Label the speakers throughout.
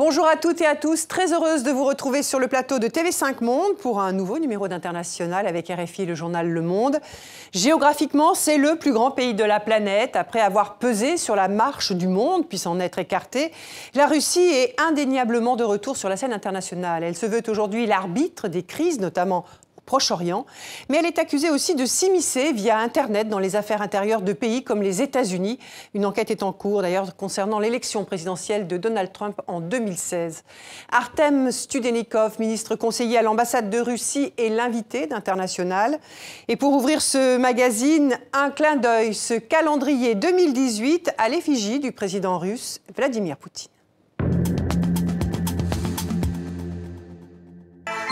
Speaker 1: Bonjour à toutes et à tous, très heureuse de vous retrouver sur le plateau de TV5 Monde pour un nouveau numéro d'International avec RFI et le journal Le Monde. Géographiquement, c'est le plus grand pays de la planète. Après avoir pesé sur la marche du monde, puis s'en être écartée, la Russie est indéniablement de retour sur la scène internationale. Elle se veut aujourd'hui l'arbitre des crises, notamment Proche-Orient, mais elle est accusée aussi de s'immiscer via Internet dans les affaires intérieures de pays comme les États-Unis. Une enquête est en cours d'ailleurs concernant l'élection présidentielle de Donald Trump en 2016. Artem Studenikov, ministre conseiller à l'ambassade de Russie, est l'invité d'International. Et pour ouvrir ce magazine, un clin d'œil, ce calendrier 2018 à l'effigie du président russe Vladimir Poutine.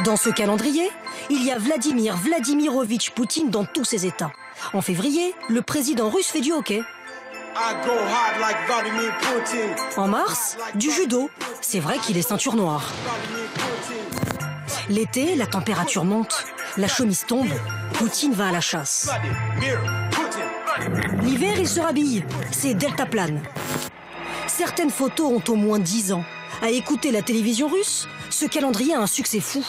Speaker 2: Dans ce calendrier, il y a Vladimir Vladimirovitch Poutine dans tous ses états. En février, le président russe fait du hockey. En mars, du judo. C'est vrai qu'il est ceinture noire. L'été, la température monte, la chemise tombe, Poutine va à la chasse. L'hiver, il se rhabille, c'est deltaplane. Certaines photos ont au moins 10 ans. À écouter la télévision russe, ce calendrier a un succès fou.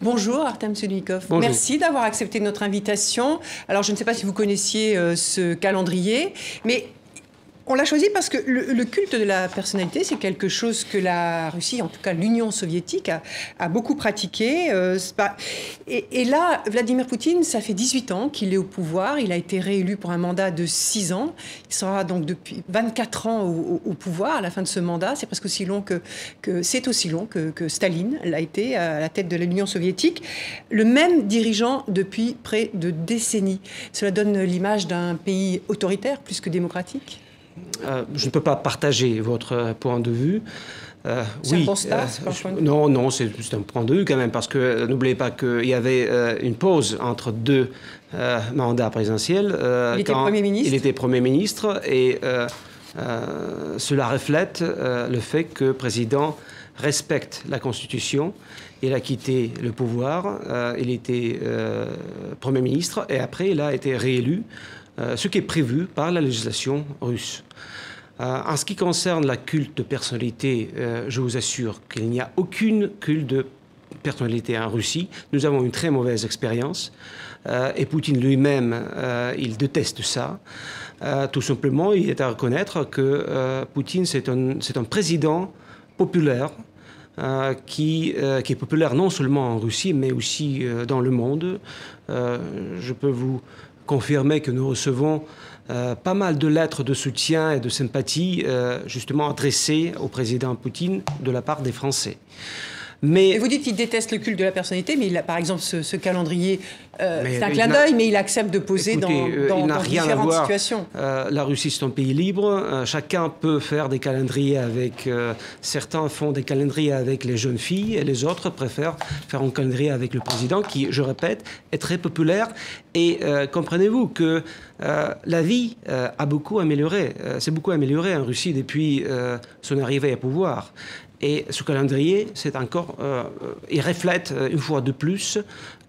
Speaker 1: Bonjour Artem Studenikov,
Speaker 3: Bonjour.
Speaker 1: Merci d'avoir accepté notre invitation. Alors je ne sais pas si vous connaissiez ce calendrier, mais on l'a choisi parce que le culte de la personnalité, c'est quelque chose que la Russie, en tout cas l'Union soviétique, a beaucoup pratiqué. Et là, Vladimir Poutine, ça fait 18 ans qu'il est au pouvoir. Il a été réélu pour un mandat de 6 ans. Il sera donc depuis 24 ans au pouvoir à la fin de ce mandat. C'est presque aussi long c'est aussi long que Staline l'a été à la tête de l'Union soviétique. Le même dirigeant depuis près de décennies. Cela donne l'image d'un pays autoritaire plus que démocratique.
Speaker 3: Je ne peux pas partager votre point de vue.
Speaker 1: C'est un constat, c'est pas un point de vue.
Speaker 3: Non, c'est un point de vue quand même, parce que n'oubliez pas qu'il y avait une pause entre deux mandats présidentiels.
Speaker 1: Il était Premier ministre.
Speaker 3: Il était Premier ministre, et cela reflète le fait que le président respecte la Constitution. Il a quitté le pouvoir, il était Premier ministre, et après il a été réélu. Ce qui est prévu par la législation russe. En ce qui concerne la culte de personnalité, je vous assure qu'il n'y a aucune culte de personnalité en Russie. Nous avons une très mauvaise expérience. Et Poutine lui-même, il déteste ça. Tout simplement, il est à reconnaître que Poutine, c'est un président populaire, qui est populaire non seulement en Russie, mais aussi dans le monde. Je peux vous confirmer que nous recevons pas mal de lettres de soutien et de sympathie justement adressées au président Poutine de la part des Français.
Speaker 1: Et vous dites qu'il déteste le culte de la personnalité, mais il a, par exemple, ce calendrier, c'est un clin d'œil, mais il accepte de poser dans différentes situations.
Speaker 3: La Russie, c'est un pays libre. Chacun peut faire des calendriers avec... certains font des calendriers avec les jeunes filles, et les autres préfèrent faire un calendrier avec le président, qui, je répète, est très populaire. Et comprenez-vous que la vie a beaucoup amélioré. C'est beaucoup amélioré en Russie depuis son arrivée au pouvoir. Et ce calendrier, c'est encore, il reflète une fois de plus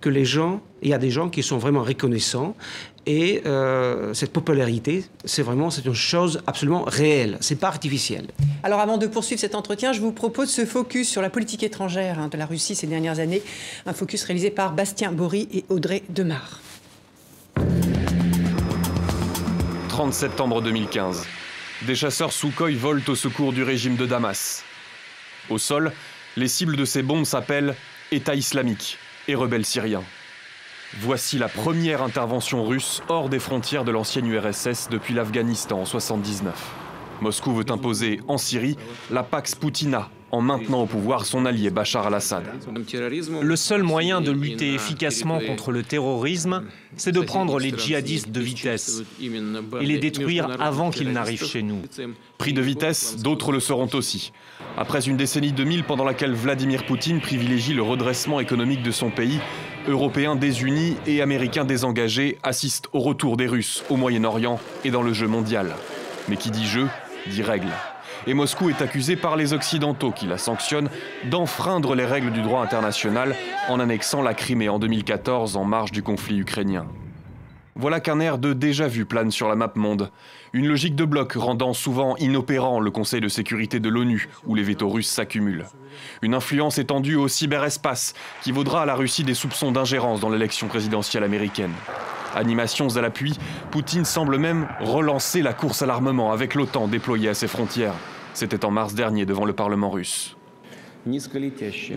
Speaker 3: que il y a des gens qui sont vraiment reconnaissants. Et cette popularité, c'est une chose absolument réelle, c'est pas artificiel.
Speaker 1: Alors avant de poursuivre cet entretien, je vous propose ce focus sur la politique étrangère de la Russie ces dernières années. Un focus réalisé par Bastien Bory et Audrey Demar.
Speaker 4: 30 septembre 2015. Des chasseurs Sukhoi volent au secours du régime de Damas. Au sol, les cibles de ces bombes s'appellent État islamique et rebelles syriens. Voici la première intervention russe hors des frontières de l'ancienne URSS depuis l'Afghanistan en 1979. Moscou veut imposer en Syrie la Pax Poutina en maintenant au pouvoir son allié Bachar al-Assad.
Speaker 5: Le seul moyen de lutter efficacement contre le terrorisme, c'est de prendre les djihadistes de vitesse et les détruire avant qu'ils n'arrivent chez nous.
Speaker 4: Pris de vitesse, d'autres le seront aussi. Après une décennie 2000 pendant laquelle Vladimir Poutine privilégie le redressement économique de son pays, Européens désunis et Américains désengagés assistent au retour des Russes au Moyen-Orient et dans le jeu mondial. Mais qui dit jeu, dit règles. Et Moscou est accusé par les Occidentaux qui la sanctionnent d'enfreindre les règles du droit international en annexant la Crimée en 2014 en marge du conflit ukrainien. Voilà qu'un air de déjà-vu plane sur la map monde. Une logique de bloc rendant souvent inopérant le Conseil de sécurité de l'ONU, où les vétos russes s'accumulent. Une influence étendue au cyberespace, qui vaudra à la Russie des soupçons d'ingérence dans l'élection présidentielle américaine. Animations à l'appui, Poutine semble même relancer la course à l'armement avec l'OTAN déployée à ses frontières. C'était en mars dernier devant le Parlement russe.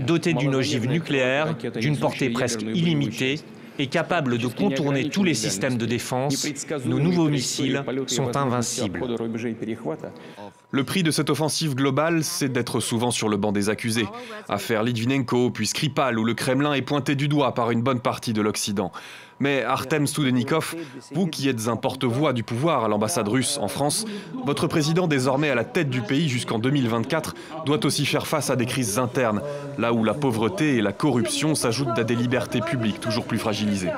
Speaker 5: Doté d'une ogive nucléaire, d'une portée presque illimitée, et capable de contourner tous les systèmes de défense, nos nouveaux missiles sont invincibles.
Speaker 4: Le prix de cette offensive globale, c'est d'être souvent sur le banc des accusés. Affaire Litvinenko, puis Skripal, où le Kremlin est pointé du doigt par une bonne partie de l'Occident. Mais Artem Studenikov, vous qui êtes un porte-voix du pouvoir à l'ambassade russe en France, votre président désormais à la tête du pays jusqu'en 2024 doit aussi faire face à des crises internes, là où la pauvreté et la corruption s'ajoutent à des libertés publiques toujours plus fragilisées.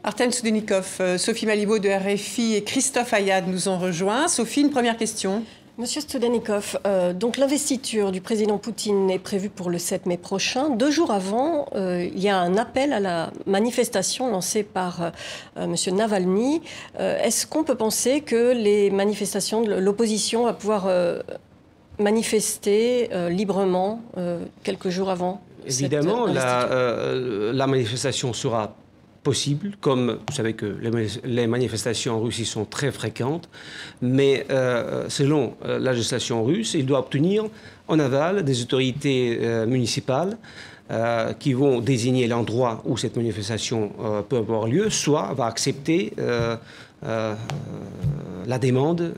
Speaker 1: Artem Studenikov, Sophie Malibaud de RFI et Christophe Ayad nous ont rejoints. Sophie, une première question.
Speaker 6: Monsieur Studenikov, donc l'investiture du président Poutine est prévue pour le 7 mai prochain. 2 jours avant, il y a un appel à la manifestation lancé par monsieur Navalny. Est-ce qu'on peut penser que les manifestations de l'opposition va pouvoir manifester librement quelques jours avant?
Speaker 3: Évidemment, la manifestation sera possible, comme vous savez que les manifestations en Russie sont très fréquentes, mais selon la législation russe, il doit obtenir en aval des autorités municipales qui vont désigner l'endroit où cette manifestation peut avoir lieu, soit va accepter la demande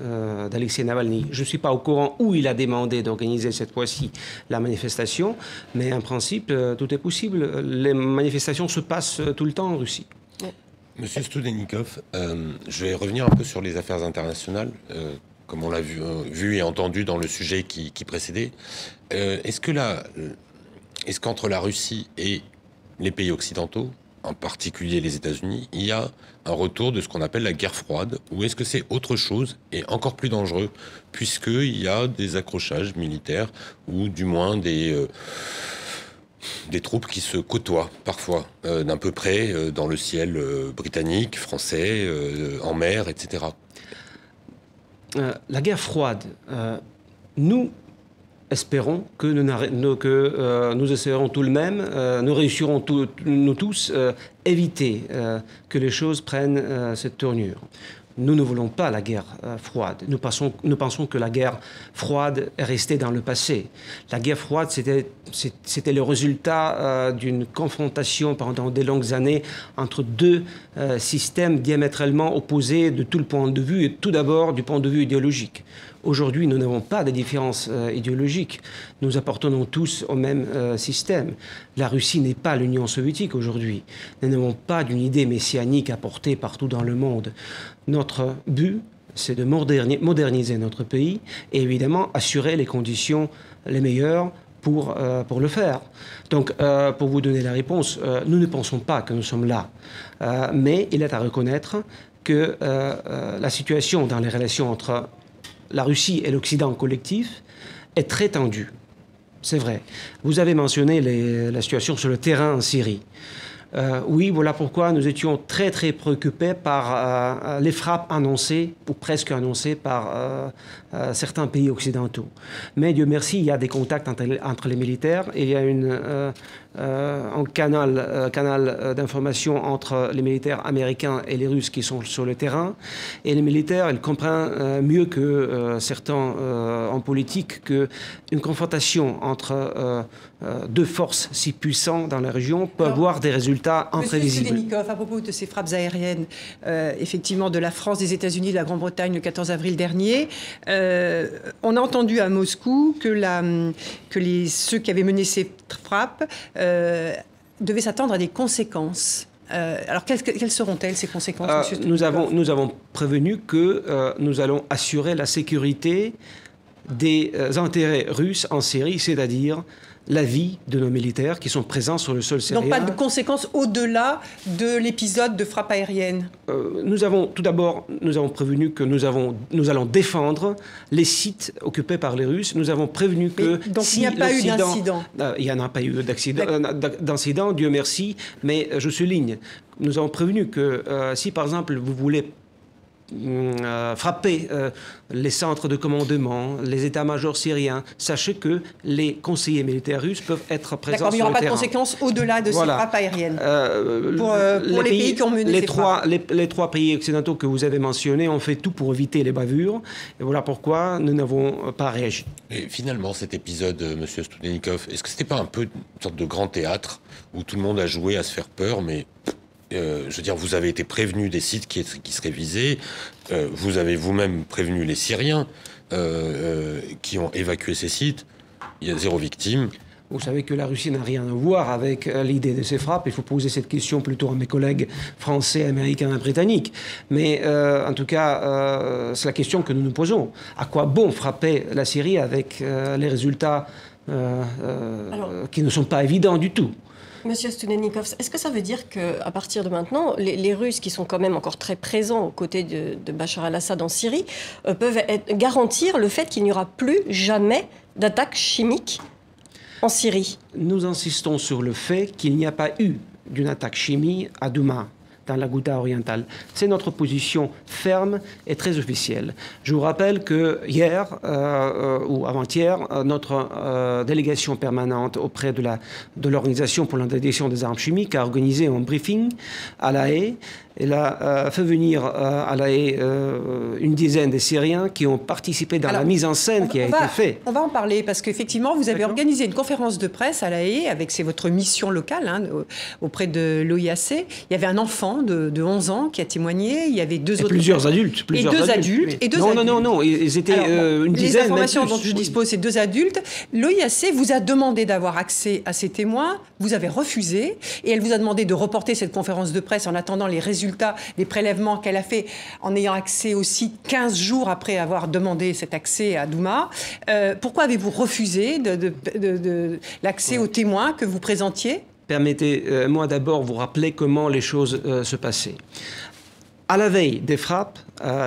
Speaker 3: d'Alexei Navalny. Je ne suis pas au courant où il a demandé d'organiser cette fois-ci la manifestation, mais en principe, tout est possible. Les manifestations se passent tout le temps en Russie.
Speaker 7: Monsieur Studenikov, je vais revenir un peu sur les affaires internationales, comme on l'a vu et entendu dans le sujet qui précédait. Est-ce qu'entre la Russie et les pays occidentaux, en particulier les États-Unis, il y a un retour de ce qu'on appelle la guerre froide, ou est-ce que c'est autre chose et encore plus dangereux, puisqu'il y a des accrochages militaires, ou du moins des troupes qui se côtoient parfois, d'un peu près dans le ciel britannique, français, en mer, etc.
Speaker 3: La guerre froide, nous espérons que nous essayerons tout de même, nous réussirons nous tous éviter que les choses prennent cette tournure. Nous ne voulons pas la guerre froide. Nous pensons que la guerre froide est restée dans le passé. La guerre froide, c'était le résultat d'une confrontation pendant de longues années entre deux systèmes diamétralement opposés de tout le point de vue, et tout d'abord du point de vue idéologique. Aujourd'hui, nous n'avons pas de différences idéologiques. Nous appartenons tous au même système. La Russie n'est pas l'Union soviétique aujourd'hui. Nous n'avons pas d'une idée messianique à porter partout dans le monde. Notre but, c'est de moderniser notre pays et évidemment assurer les conditions les meilleures pour le faire. Donc, pour vous donner la réponse, nous ne pensons pas que nous sommes là. Mais il est à reconnaître que la situation dans les relations entre la Russie et l'Occident collectif est très tendue. C'est vrai. Vous avez mentionné la situation sur le terrain en Syrie. Oui, voilà pourquoi nous étions très très préoccupés par les frappes annoncées, ou presque annoncées, par certains pays occidentaux. Mais Dieu merci, il y a des contacts entre les militaires, et il y a un canal d'information entre les militaires américains et les Russes qui sont sur le terrain. Et les militaires, ils comprennent mieux que certains en politique qu'une confrontation entre deux forces si puissantes dans la région peut avoir des résultats imprévisibles.
Speaker 1: Monsieur Studenikov, à propos de ces frappes aériennes, effectivement, de la France, des États-Unis, de la Grande-Bretagne le 14 avril dernier, on a entendu à Moscou que ceux qui avaient mené ces frappes devaient s'attendre à des conséquences. Alors, quelles seront-elles, ces conséquences, monsieur Studenikov ?
Speaker 3: Nous avons prévenu que nous allons assurer la sécurité des intérêts russes en Syrie, c'est-à-dire la vie de nos militaires qui sont présents sur le sol syrien.
Speaker 1: Donc pas de conséquences au-delà de l'épisode de frappe aérienne.
Speaker 3: Tout d'abord, nous avons prévenu que nous allons défendre les sites occupés par les Russes. Nous avons prévenu que
Speaker 1: donc il n'y a pas eu d'incident.
Speaker 3: Il n'y en a pas eu d'incident, Dieu merci. Mais je souligne, nous avons prévenu que si par exemple vous voulez frapper les centres de commandement, les états-majors syriens, sachez que les conseillers militaires russes peuvent être présents sur le terrain. D'accord, mais il n'y aura
Speaker 1: pas de conséquences au-delà de ces frappes aériennes pour les pays qui ont mené ces frappes.
Speaker 3: Les trois pays occidentaux que vous avez mentionnés ont fait tout pour éviter les bavures. Et voilà pourquoi nous n'avons pas réagi.
Speaker 7: Et finalement, cet épisode, Monsieur Studenikov, est-ce que c'était pas un peu une sorte de grand théâtre où tout le monde a joué à se faire peur, mais je veux dire, vous avez été prévenu des sites qui seraient visés, vous avez vous-même prévenu les Syriens qui ont évacué ces sites, il y a 0 victime.
Speaker 3: Vous savez que la Russie n'a rien à voir avec l'idée de ces frappes. Il faut poser cette question plutôt à mes collègues français, américains et britanniques. Mais en tout cas, c'est la question que nous nous posons. À quoi bon frapper la Syrie avec les résultats qui ne sont pas évidents du tout?
Speaker 6: Monsieur Studenikov, est-ce que ça veut dire qu'à partir de maintenant, les Russes, qui sont quand même encore très présents aux côtés de Bachar al-Assad en Syrie, peuvent garantir le fait qu'il n'y aura plus jamais d'attaque chimique en Syrie?
Speaker 3: Nous insistons sur le fait qu'il n'y a pas eu d'une attaque chimique à Douma, dans la Ghouta orientale. C'est notre position ferme et très officielle. Je vous rappelle que hier ou avant-hier, notre délégation permanente auprès de l'Organisation pour l'interdiction des armes chimiques a organisé un briefing à La Haye. Elle a fait venir à La Haye une dizaine de Syriens qui ont participé dans la mise en scène qui a été faite.
Speaker 1: On va en parler parce qu'effectivement, vous avez organisé une conférence de presse à La Haye avec votre mission locale auprès de l'OIAC. Il y avait un enfant de 11 ans qui a témoigné. Il y avait
Speaker 3: plusieurs adultes. Non, ils étaient une dizaine.
Speaker 1: Les informations dont je dispose, c'est 2 adultes. L'OIAC vous a demandé d'avoir accès à ces témoins. Vous avez refusé et elle vous a demandé de reporter cette conférence de presse en attendant les résultats des prélèvements qu'elle a fait en ayant accès aussi 15 jours après avoir demandé cet accès à Douma. Pourquoi avez-vous refusé l'accès aux témoins que vous présentiez?
Speaker 3: Permettez-moi d'abord vous rappeler comment les choses se passaient. À la veille des frappes,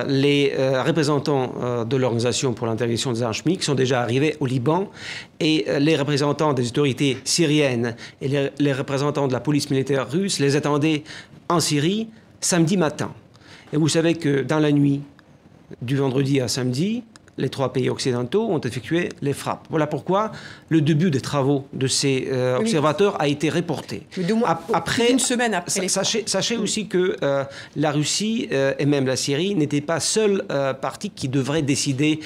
Speaker 3: les représentants de l'Organisation pour l'interdiction des armes chimiques sont déjà arrivés au Liban et les représentants des autorités syriennes et les représentants de la police militaire russe les attendaient en Syrie samedi matin. Et vous savez que dans la nuit du vendredi à samedi, les 3 pays occidentaux ont effectué les frappes. Voilà pourquoi le début des travaux de ces observateurs a été reporté.
Speaker 1: Une semaine après les frappes.
Speaker 3: Sachez aussi que la Russie et même la Syrie n'étaient pas seules parties qui devraient décider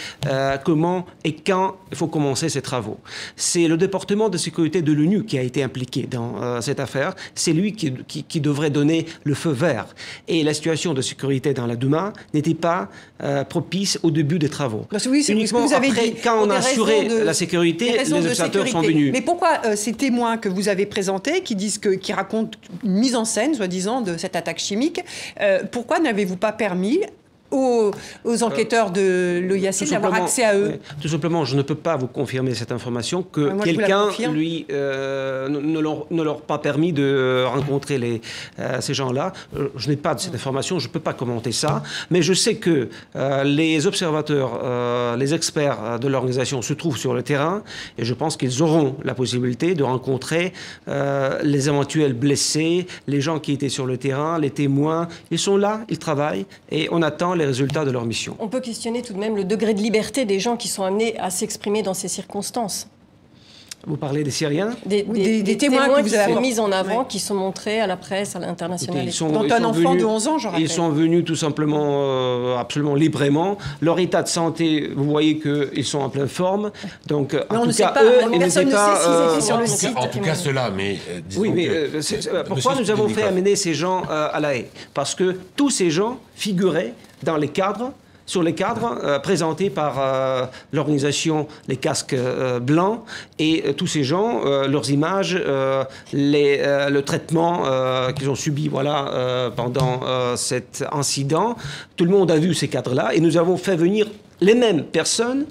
Speaker 3: comment et quand il faut commencer ces travaux. C'est le département de sécurité de l'ONU qui a été impliqué dans cette affaire. C'est lui qui devrait donner le feu vert. Et la situation de sécurité dans la Douma n'était pas propice au début des travaux.
Speaker 1: Oui, c'est ce que vous avez dit.
Speaker 3: Quand on a assuré la sécurité, les observateurs sont venus.
Speaker 1: Mais pourquoi ces témoins que vous avez présentés, qui racontent une mise en scène, soi-disant, de cette attaque chimique, pourquoi n'avez-vous pas permis aux enquêteurs de l'OIAC d'avoir accès à eux?
Speaker 3: Tout simplement, je ne peux pas vous confirmer cette information que quelqu'un, lui, ne leur pas permis de rencontrer ces gens-là. Je n'ai pas de cette information, je ne peux pas commenter ça. Mais je sais que les observateurs, les experts de l'organisation se trouvent sur le terrain et je pense qu'ils auront la possibilité de rencontrer les éventuels blessés, les gens qui étaient sur le terrain, les témoins. Ils sont là, ils travaillent et on attend les résultats de leur mission.
Speaker 6: On peut questionner tout de même le degré de liberté des gens qui sont amenés à s'exprimer dans ces circonstances.
Speaker 3: Vous parlez des Syriens?
Speaker 6: Des témoins que vous avez mis en avant, qui sont montrés à la presse, à l'international.
Speaker 1: Dont un enfant de 11 ans, je rappelle.
Speaker 3: Ils sont venus tout simplement, absolument librement. Leur état de santé, vous voyez qu'ils sont en pleine forme. Donc, en tout cas, eux, ils n'étaient pas...
Speaker 6: sur le site.
Speaker 7: En tout cas, ceux-là, mais...
Speaker 3: Oui, mais pourquoi nous avons fait amener ces gens à La Haye? Parce que tous ces gens figuraient dans les cadres, sur les cadres présentés par l'organisation Les Casques Blancs. Et tous ces gens, leurs images, le traitement qu'ils ont subi pendant cet incident, tout le monde a vu ces cadres-là. Et nous avons fait venir les mêmes personnes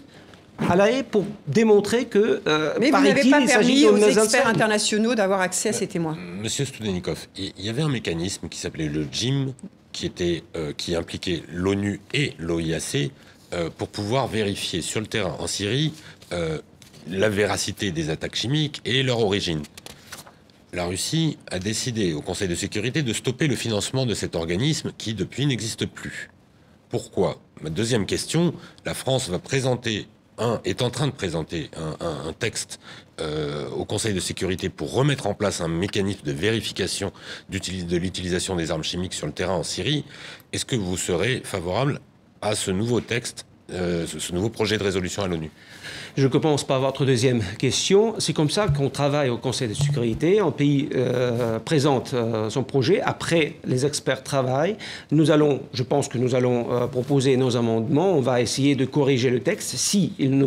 Speaker 3: à La Haye pour démontrer que,
Speaker 1: mais vous n'avez pas permis aux experts
Speaker 3: enseignes
Speaker 1: internationaux d'avoir accès à ces témoins.
Speaker 7: Monsieur Studenikov, il y avait un mécanisme qui s'appelait le JIM, qui impliquait l'ONU et l'OIAC pour pouvoir vérifier sur le terrain en Syrie la véracité des attaques chimiques et leur origine. La Russie a décidé au Conseil de sécurité de stopper le financement de cet organisme qui, depuis, n'existe plus. Pourquoi? Ma deuxième question, la France est en train de présenter un texte au Conseil de sécurité pour remettre en place un mécanisme de vérification de l'utilisation des armes chimiques sur le terrain en Syrie. Est-ce que vous serez favorable à ce nouveau texte, ce nouveau projet de résolution à l'ONU?
Speaker 3: Je commence par votre deuxième question. C'est comme ça qu'on travaille au Conseil de sécurité. Un pays présente son projet. Après, les experts travaillent. Je pense que nous allons proposer nos amendements. On va essayer de corriger le texte si il ne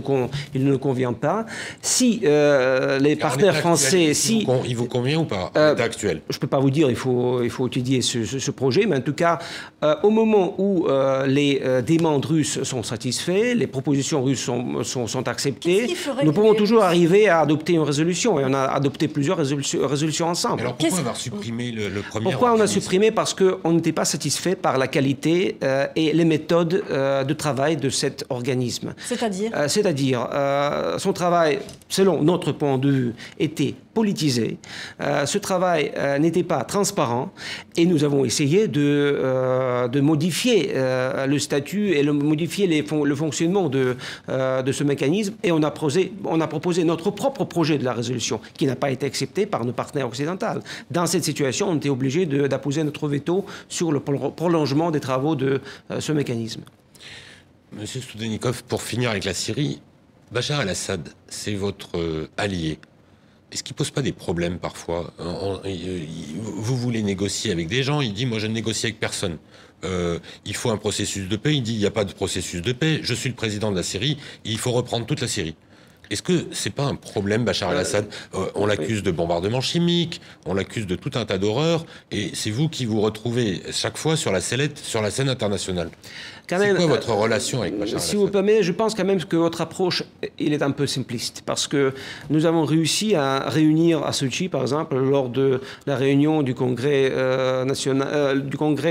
Speaker 3: nous convient pas. Si les partenaires français...
Speaker 7: Il vous convient ou pas, l'état actuel?
Speaker 3: Je ne peux pas vous dire, il faut étudier ce projet. Mais en tout cas, au moment où les demandes russes sont satisfaites, les propositions russes sont acceptées, nous pouvons toujours arriver à adopter une résolution. Et on a adopté plusieurs résolutions ensemble.
Speaker 7: Alors pourquoi avoir supprimé le premier?
Speaker 3: Pourquoi on a supprimé? Parce qu'on n'était pas satisfait par la qualité et les méthodes de travail de cet organisme. C'est-à-dire son travail, selon notre point de vue, était politisé. Ce travail n'était pas transparent et nous avons essayé de modifier le statut et modifier le fonctionnement de ce mécanisme, et on a proposé notre propre projet de la résolution qui n'a pas été accepté par nos partenaires occidentaux. Dans cette situation, on était obligé d'apposer notre veto sur le prolongement des travaux de ce mécanisme.
Speaker 7: Monsieur Studenikov, pour finir avec la Syrie, Bachar el-Assad, c'est votre allié. Est-ce qu'il ne pose pas des problèmes parfois? Vous voulez négocier avec des gens, il dit « moi je ne négocie avec personne ». Il faut un processus de paix, il dit « il n'y a pas de processus de paix, je suis le président de la Syrie, il faut reprendre toute la Syrie ». Est-ce que c'est pas un problème, Bachar el-Assad? On l'accuse de bombardement chimique, on l'accuse de tout un tas d'horreurs, et c'est vous qui vous retrouvez chaque fois sur la scène internationale. C'est quoi votre relation avec Bachar el-Assad?
Speaker 3: Si vous permettez, je pense quand même que votre approche, il est un peu simpliste, parce que nous avons réussi à réunir à Sochi, par exemple, lors de la réunion du Congrès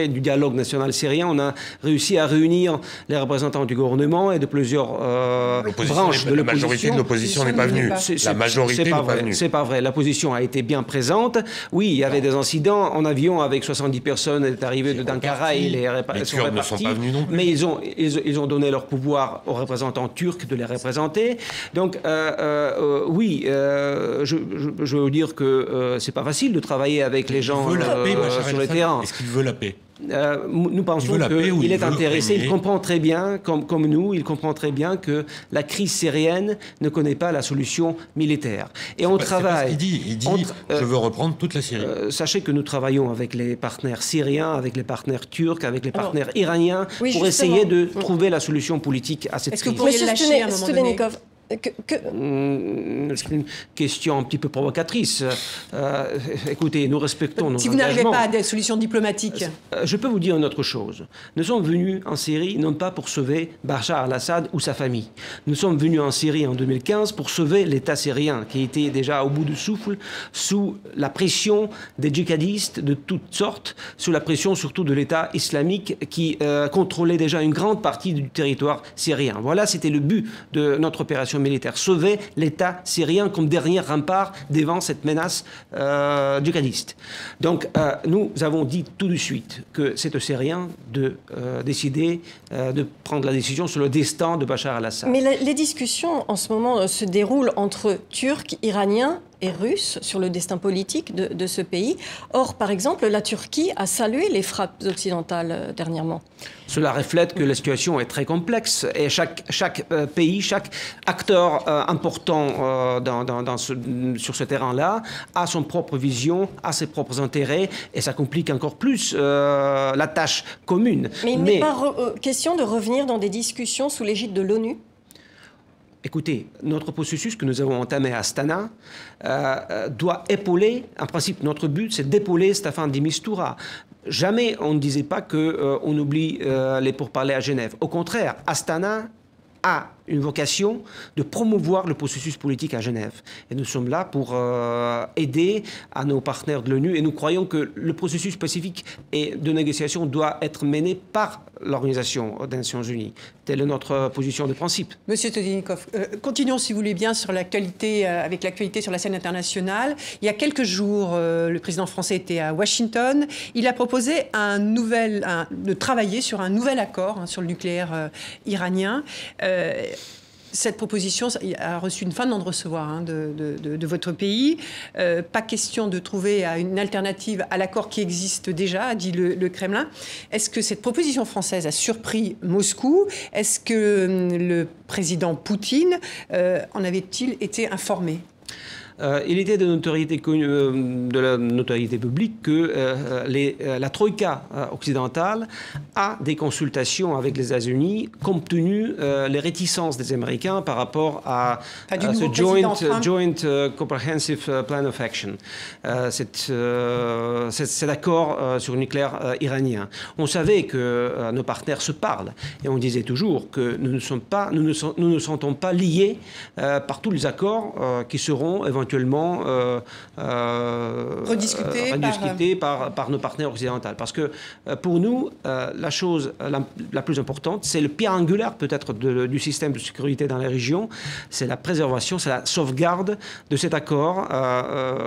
Speaker 3: du dialogue national syrien, on a réussi à réunir les représentants du gouvernement et de plusieurs branches de l'opposition.
Speaker 7: La majorité de l'opposition n'est pas venue. La majorité n'est pas venue.
Speaker 3: C'est pas vrai. L'opposition a été bien présente. Oui, il y avait des incidents. En avion, avec 70 personnes, est arrivé d'Ankara et les
Speaker 7: Kurdes ne sont pas venus non plus.
Speaker 3: Mais ils ont donné leur pouvoir aux représentants turcs de les représenter. Donc, oui, je veux dire que c'est pas facile de travailler avec les gens sur le terrain.
Speaker 7: Est-ce qu'il veut la paix?
Speaker 3: Nous pensons qu'il est intéressé, il comprend très bien, comme nous, il comprend très bien que la crise syrienne ne connaît pas la solution militaire. Et on travaille...
Speaker 7: Il dit je veux reprendre toute la Syrie.
Speaker 3: Sachez que nous travaillons avec les partenaires syriens, avec les partenaires turcs, avec les partenaires iraniens, pour essayer de trouver la solution politique à cette crise.
Speaker 1: Est-ce que vous pourriez lâcher à un moment donné?
Speaker 3: C'est une question un petit peu provocatrice. Écoutez, nous respectons nos engagements.
Speaker 1: Si vous n'arrivez pas à des solutions diplomatiques.
Speaker 3: Je peux vous dire une autre chose. Nous sommes venus en Syrie non pas pour sauver Bachar el-Assad ou sa famille. Nous sommes venus en Syrie en 2015 pour sauver l'État syrien qui était déjà au bout du souffle sous la pression des djihadistes de toutes sortes, sous la pression surtout de l'État islamique qui contrôlait déjà une grande partie du territoire syrien. Voilà, c'était le but de notre opération militaire, sauver l'État syrien comme dernier rempart devant cette menace djihadiste. Donc, nous avons dit tout de suite que c'est aux Syriens de décider, de prendre la décision sur le destin de Bachar el-Assad.
Speaker 6: Mais les discussions en ce moment se déroulent entre Turcs, Iraniens et Russes sur le destin politique de ce pays. Or, par exemple, la Turquie a salué les frappes occidentales dernièrement.
Speaker 3: Cela reflète que la situation est très complexe et chaque pays, chaque acteur important sur ce terrain-là a son propre vision, a ses propres intérêts et ça complique encore plus la tâche commune.
Speaker 6: Mais il n'est pas question de revenir dans des discussions sous l'égide de l'ONU?
Speaker 3: Écoutez, notre processus que nous avons entamé à Astana doit épauler, en principe notre but c'est d'épauler Staffan de Mistura. Jamais on ne disait pas qu'on oublie les pourparlers à Genève. Au contraire, Astana a une vocation de promouvoir le processus politique à Genève. Et nous sommes là pour aider à nos partenaires de l'ONU. Et nous croyons que le processus pacifique et de négociation doit être mené par l'Organisation des Nations Unies. Telle est notre position de principe.
Speaker 1: Monsieur Studeníkov, continuons si vous voulez bien sur l'actualité, avec l'actualité sur la scène internationale. Il y a quelques jours, le président français était à Washington. Il a proposé de travailler sur un nouvel accord sur le nucléaire iranien. Cette proposition a reçu une fin de non-recevoir de votre pays. Pas question de trouver une alternative à l'accord qui existe déjà, a dit le Kremlin. Est-ce que cette proposition française a surpris Moscou? Est-ce que le président Poutine en avait-il été informé?
Speaker 3: Il était de la notoriété publique que la Troïka occidentale a des consultations avec les États-Unis compte tenu les réticences des Américains par rapport à ce Joint Comprehensive Plan of Action, cet accord sur le nucléaire iranien. On savait que nos partenaires se parlent et on disait toujours que nous ne sentons pas liés par tous les accords qui seront éventuellement rediscutés par nos partenaires occidentaux. Parce que pour nous, la chose la plus importante, c'est le pierre angulaire peut-être du système de sécurité dans la région, c'est la préservation, c'est la sauvegarde de cet accord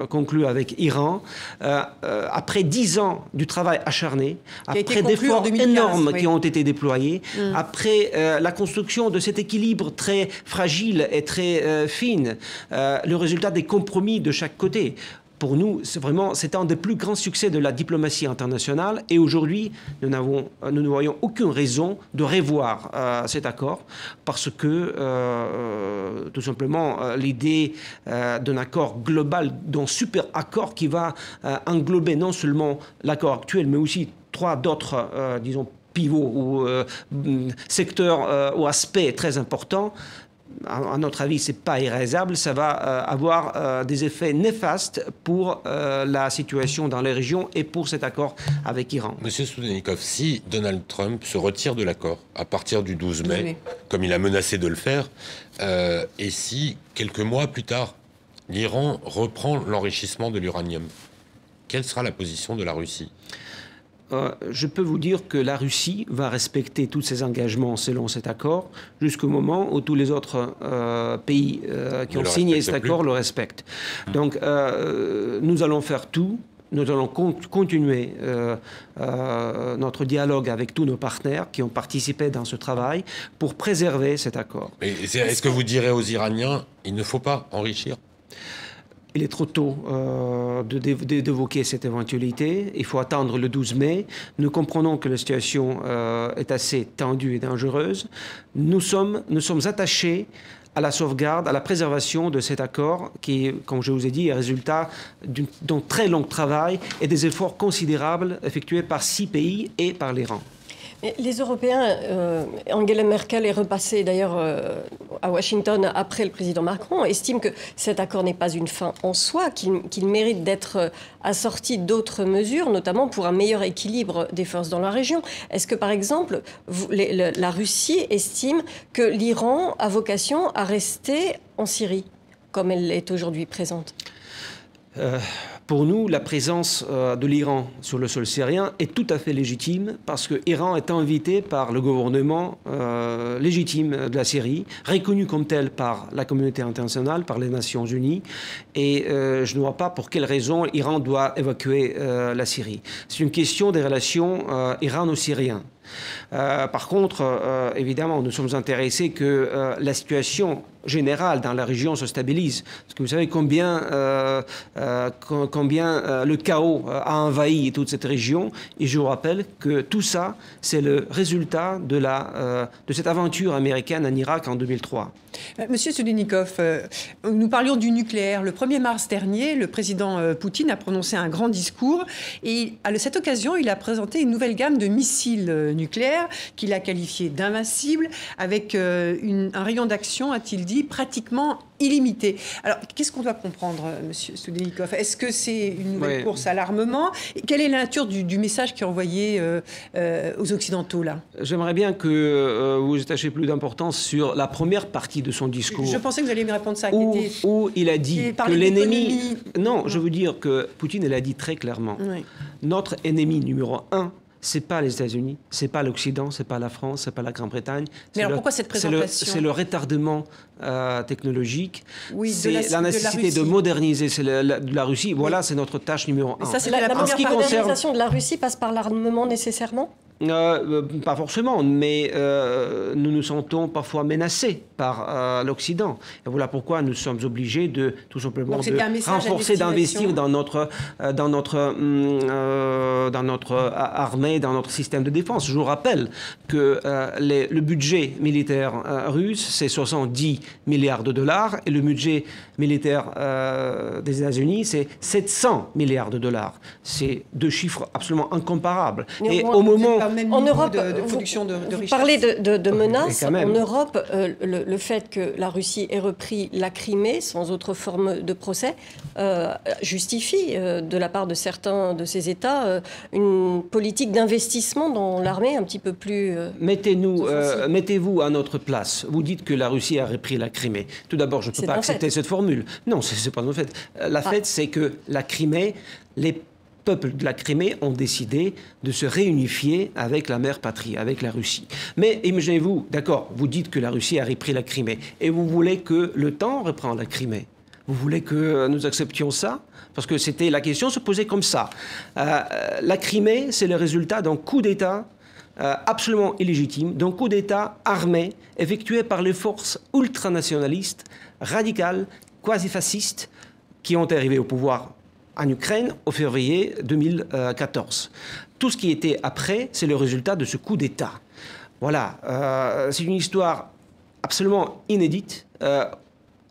Speaker 3: conclu avec Iran. Après 10 ans du travail acharné, après d'efforts énormes qui ont été déployés, après la construction de cet équilibre très fragile et très fine, le résultat des compromis de chaque côté. Pour nous, c'est un des plus grands succès de la diplomatie internationale et aujourd'hui, nous ne voyons aucune raison de revoir cet accord parce que, tout simplement, l'idée d'un accord global, d'un super accord qui va englober non seulement l'accord actuel, mais aussi 3 d'autres, disons, pivots ou secteurs ou aspects très importants, à notre avis, ce n'est pas irréalisable. Ça va avoir des effets néfastes pour la situation dans les régions et pour cet accord avec Iran.
Speaker 7: Monsieur Studeníkov, si Donald Trump se retire de l'accord à partir du 12 mai, comme il a menacé de le faire, et si, quelques mois plus tard, l'Iran reprend l'enrichissement de l'uranium, quelle sera la position de la Russie ?
Speaker 3: Je peux vous dire que la Russie va respecter tous ses engagements selon cet accord jusqu'au moment où tous les autres pays qui ont signé cet accord le respectent. Donc nous allons faire tout. Nous allons continuer notre dialogue avec tous nos partenaires qui ont participé dans ce travail pour préserver cet accord.
Speaker 7: Est-ce que vous direz aux Iraniens, il ne faut pas enrichir ?
Speaker 3: Il est trop tôt d'évoquer cette éventualité. Il faut attendre le 12 mai. Nous comprenons que la situation est assez tendue et dangereuse. Nous sommes attachés à la sauvegarde, à la préservation de cet accord qui, comme je vous ai dit, est résultat d'un très long travail et des efforts considérables effectués par 6 pays et par l'Iran.
Speaker 6: Les Européens, Angela Merkel est repassée d'ailleurs à Washington après le président Macron, estiment que cet accord n'est pas une fin en soi, qu'il mérite d'être assorti d'autres mesures, notamment pour un meilleur équilibre des forces dans la région. Est-ce que, par exemple, la Russie estime que l'Iran a vocation à rester en Syrie, comme elle est aujourd'hui présente ?
Speaker 3: Pour nous, la présence de l'Iran sur le sol syrien est tout à fait légitime parce que l'Iran est invité par le gouvernement légitime de la Syrie, reconnu comme tel par la communauté internationale, par les Nations Unies. Et je ne vois pas pour quelle raison l'Iran doit évacuer la Syrie. C'est une question des relations irano-syriennes. Par contre, évidemment, nous sommes intéressés que la situation générale dans la région se stabilise. Parce que vous savez combien le chaos a envahi toute cette région. Et je vous rappelle que tout ça, c'est le résultat de cette aventure américaine en Irak en 2003.
Speaker 1: Monsieur Studeníkov, nous parlions du nucléaire. Le 1er mars dernier, le président Poutine a prononcé un grand discours et à cette occasion, il a présenté une nouvelle gamme de missiles nucléaire, qu'il a qualifié d'invincible, avec un rayon d'action, a-t-il dit, pratiquement illimité. Alors, qu'est-ce qu'on doit comprendre, Monsieur Studenikov? Est-ce que c'est une nouvelle course à l'armement? Quelle est la nature du message qui est envoyé aux Occidentaux, là?
Speaker 3: J'aimerais bien que vous attachiez plus d'importance sur la première partie de son discours.
Speaker 1: Je pensais que vous alliez me répondre ça.
Speaker 3: Où il a dit que l'ennemi... Non, je veux dire que Poutine, il a dit très clairement, notre ennemi numéro 1, c'est pas les États-Unis, c'est pas l'Occident, c'est pas la France, c'est pas la Grande-Bretagne.
Speaker 1: Mais alors pourquoi cette présentation?
Speaker 3: C'est le retardement technologique,
Speaker 1: oui,
Speaker 3: c'est la nécessité de moderniser la Russie. Voilà, c'est notre tâche numéro 1.
Speaker 6: Ça, c'est la première modernisation de la Russie passe par l'armement nécessairement?
Speaker 3: Pas forcément, mais nous nous sentons parfois menacés par l'Occident. Et voilà pourquoi nous sommes obligés de tout simplement de renforcer, d'investir dans notre armée, dans notre système de défense. Je vous rappelle que le budget militaire russe, c'est 70 milliards de dollars et le budget militaire des États-Unis, c'est 700 milliards de dollars. C'est deux chiffres absolument incomparables.
Speaker 1: Et au moment... En Europe, de production de richesse.
Speaker 6: Vous parlez de menaces. En Europe, le fait que la Russie ait repris la Crimée sans autre forme de procès justifie, de la part de certains de ces États, une politique d'investissement dans l'armée un petit peu plus...
Speaker 3: Mettez-vous à notre place. Vous dites que la Russie a repris la Crimée. Tout d'abord, je ne peux pas accepter cette formule. Non, c'est pas un fait. La fait, c'est que la Crimée, les peuples de la Crimée ont décidé de se réunifier avec la mère patrie, avec la Russie. Mais imaginez-vous, d'accord, vous dites que la Russie a repris la Crimée, et vous voulez que l'OTAN reprenne la Crimée. Vous voulez que nous acceptions ça? Parce que c'était la question se posait comme ça. La Crimée, c'est le résultat d'un coup d'État absolument illégitime, d'un coup d'État armé effectué par les forces ultranationalistes, radicales, quasi-fascistes, qui ont arrivé au pouvoir en Ukraine au février 2014. Tout ce qui était après, c'est le résultat de ce coup d'État. Voilà, c'est une histoire absolument inédite.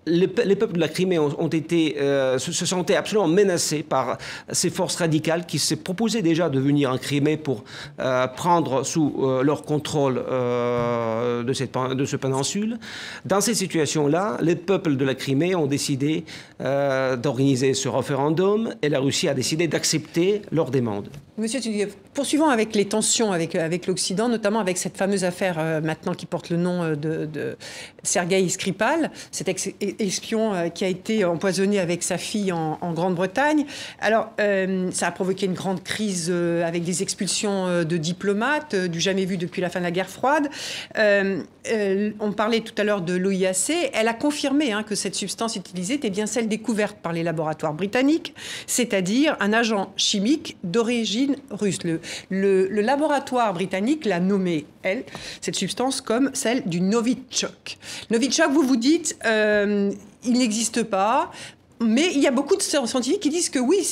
Speaker 3: Les peuples de la Crimée se sentaient absolument menacés par ces forces radicales qui se proposaient déjà de venir en Crimée pour prendre sous leur contrôle de ce péninsule. Dans cette situation-là, les peuples de la Crimée ont décidé d'organiser ce référendum et la Russie a décidé d'accepter leur demande.
Speaker 1: Monsieur Tudenikov, poursuivons avec les tensions avec l'Occident, notamment avec cette fameuse affaire maintenant qui porte le nom de Sergueï Skripal, cet espion qui a été empoisonné avec sa fille en Grande-Bretagne. Alors, ça a provoqué une grande crise avec des expulsions de diplomates, du jamais vu depuis la fin de la guerre froide. On parlait tout à l'heure de l'OIAC. Elle a confirmé que cette substance utilisée était bien celle découverte par les laboratoires britanniques, c'est-à-dire un agent chimique d'origine russe. Le laboratoire britannique l'a nommée, cette substance, comme celle du Novichok. Novichok, vous dites, il n'existe pas. Mais il y a beaucoup de scientifiques qui disent que oui,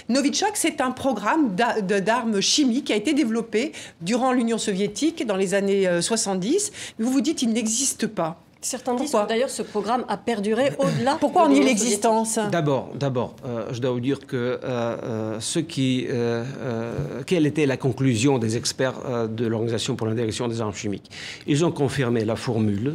Speaker 1: Novichok, c'est un programme d'armes chimiques qui a été développé durant l'Union soviétique dans les années 70. Vous dites qu'il n'existe pas.
Speaker 6: Certains disent que d'ailleurs ce programme a perduré au-delà.
Speaker 1: Pourquoi en nie l'existence?
Speaker 3: D'abord, je dois vous dire que quelle était la conclusion des experts de l'Organisation pour l'interdiction des armes chimiques? Ils ont confirmé la formule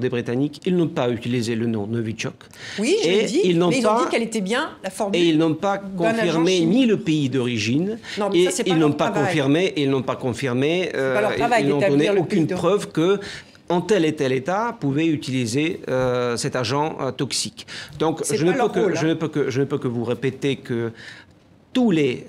Speaker 3: des Britanniques. Ils n'ont pas utilisé le nom Novichok.
Speaker 1: Oui, je l'ai dit, mais ils ont dit qu'elle était bien la formule.
Speaker 3: Et ils n'ont pas confirmé ni le pays d'origine. Et ils n'ont pas confirmé. Ils n'ont donné aucune preuve que en tel et tel état, pouvait utiliser cet agent toxique. Donc, je ne peux que vous répéter que tous les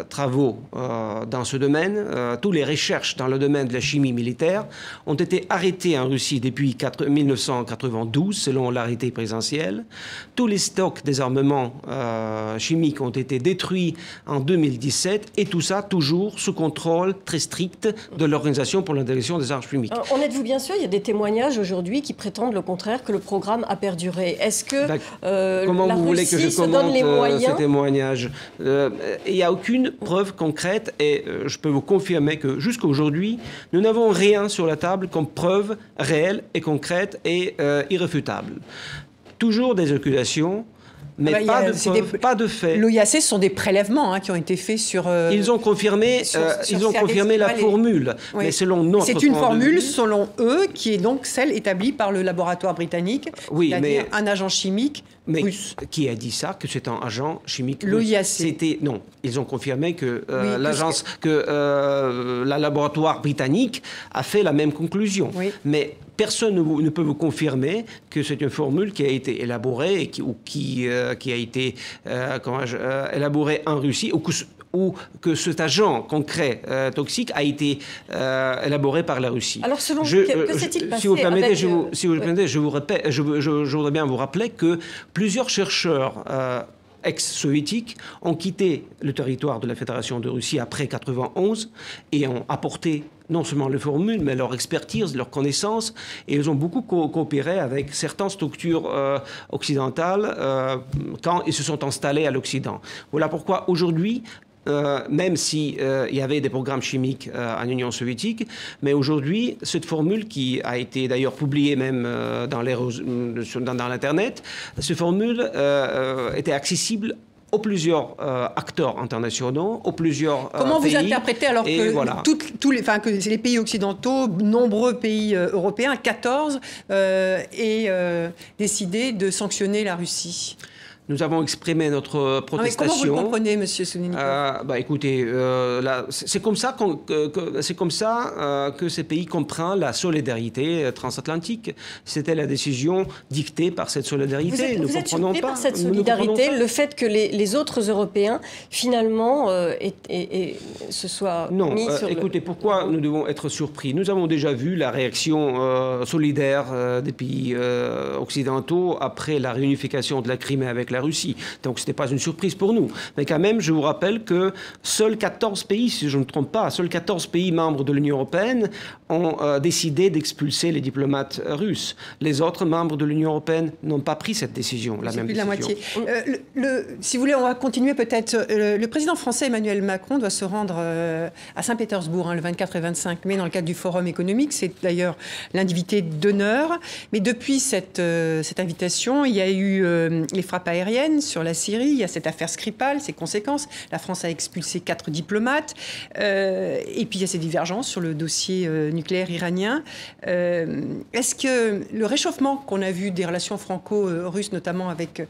Speaker 3: travaux dans ce domaine, toutes les recherches dans le domaine de la chimie militaire ont été arrêtés en Russie depuis 1992, selon l'arrêté présidentiel. Tous les stocks des armements chimiques ont été détruits en 2017, et tout ça toujours sous contrôle très strict de l'Organisation pour l'interdiction des armes chimiques.
Speaker 6: En êtes-vous bien sûr? Il y a des témoignages aujourd'hui qui prétendent le contraire, que le programme a perduré. Est-ce que
Speaker 3: comment
Speaker 6: la
Speaker 3: vous voulez
Speaker 6: Russie
Speaker 3: que je
Speaker 6: se donne les moyens
Speaker 3: ces témoignages? Il n'y a aucune preuve concrète, et je peux vous confirmer que jusqu'à aujourd'hui, nous n'avons rien sur la table comme preuve réelle et concrète et irréfutable. Toujours des accusations, Mais pas de fait.
Speaker 1: L'OIAC, ce sont des prélèvements qui ont été faits sur...
Speaker 3: ils ont confirmé, la formule. Oui. Mais selon notre
Speaker 1: C'est une formule, selon eux, qui est donc celle établie par le laboratoire britannique, c'est-à-dire un agent chimique russe.
Speaker 3: Qui a dit ça, que c'est un agent chimique russe?
Speaker 1: L'OIAC.
Speaker 3: Non, ils ont confirmé que le laboratoire britannique a fait la même conclusion. Oui. Mais personne ne peut vous confirmer que c'est une formule qui a été élaborée qui a été élaborée en Russie ou que cet agent concret toxique a été élaboré par la Russie.
Speaker 6: Alors selon que s'est-il passé?
Speaker 3: Si vous permettez, je voudrais bien vous rappeler que plusieurs chercheurs ex-soviétiques ont quitté le territoire de la Fédération de Russie après 1991 et ont apporté non seulement les formules, mais leur expertise, leur connaissance, et ils ont beaucoup coopéré avec certaines structures occidentales quand ils se sont installés à l'Occident. Voilà pourquoi aujourd'hui, même s'il y avait des programmes chimiques en Union soviétique, mais aujourd'hui, cette formule qui a été d'ailleurs publiée même dans l'Internet, cette formule était accessible aux plusieurs acteurs internationaux, aux plusieurs
Speaker 1: Comment
Speaker 3: pays.
Speaker 1: Vous interprétez alors que les pays occidentaux, nombreux pays européens, 14, aient décidé de sanctionner la Russie?
Speaker 3: Nous avons exprimé notre protestation.
Speaker 1: Comment vous le comprenez, M. Soulenikov?
Speaker 3: Écoutez, c'est comme ça que ces pays comprennent la solidarité transatlantique. C'était la décision dictée par cette solidarité.
Speaker 6: Vous êtes surpris par cette solidarité, le fait que les autres Européens, finalement, se soient mis sur
Speaker 3: écoutez, pourquoi nous devons être surpris? Nous avons déjà vu la réaction solidaire des pays occidentaux après la réunification de la Crimée avec la Russie. Donc ce n'était pas une surprise pour nous. Mais quand même, je vous rappelle que seuls 14 pays, si je ne me trompe pas, seuls 14 pays membres de l'Union européenne ont décidé d'expulser les diplomates russes. Les autres membres de l'Union européenne n'ont pas pris cette décision, la même décision.
Speaker 1: Plus de la moitié. Si vous voulez, on va continuer peut-être. Le président français Emmanuel Macron doit se rendre à Saint-Pétersbourg le 24 et 25 mai dans le cadre du Forum économique. C'est d'ailleurs l'invité d'honneur. Mais depuis cette invitation, il y a eu les frappes aériennes sur la Syrie, il y a cette affaire Skripal, ses conséquences. La France a expulsé 4 diplomates. Et puis il y a ces divergences sur le dossier nucléaire iranien. Est-ce que le réchauffement qu'on a vu des relations franco-russes, notamment avec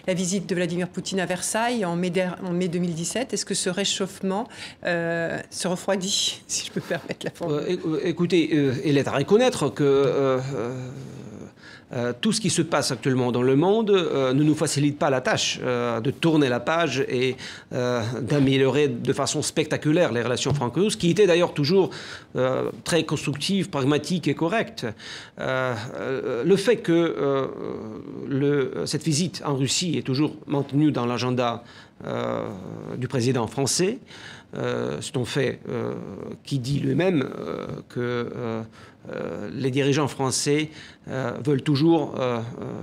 Speaker 1: la visite de Vladimir Poutine à Versailles en mai 2017, est-ce que ce réchauffement se refroidit, si je peux permettre la formule?
Speaker 3: Écoutez, il est à reconnaître que tout ce qui se passe actuellement dans le monde ne nous facilite pas la tâche de tourner la page et d'améliorer de façon spectaculaire les relations franco-russes, qui étaient d'ailleurs toujours très constructives, pragmatiques et correctes. Le fait que cette visite en Russie est toujours maintenue dans l'agenda du président français, c'est un fait qui dit lui-même que les dirigeants français veulent toujours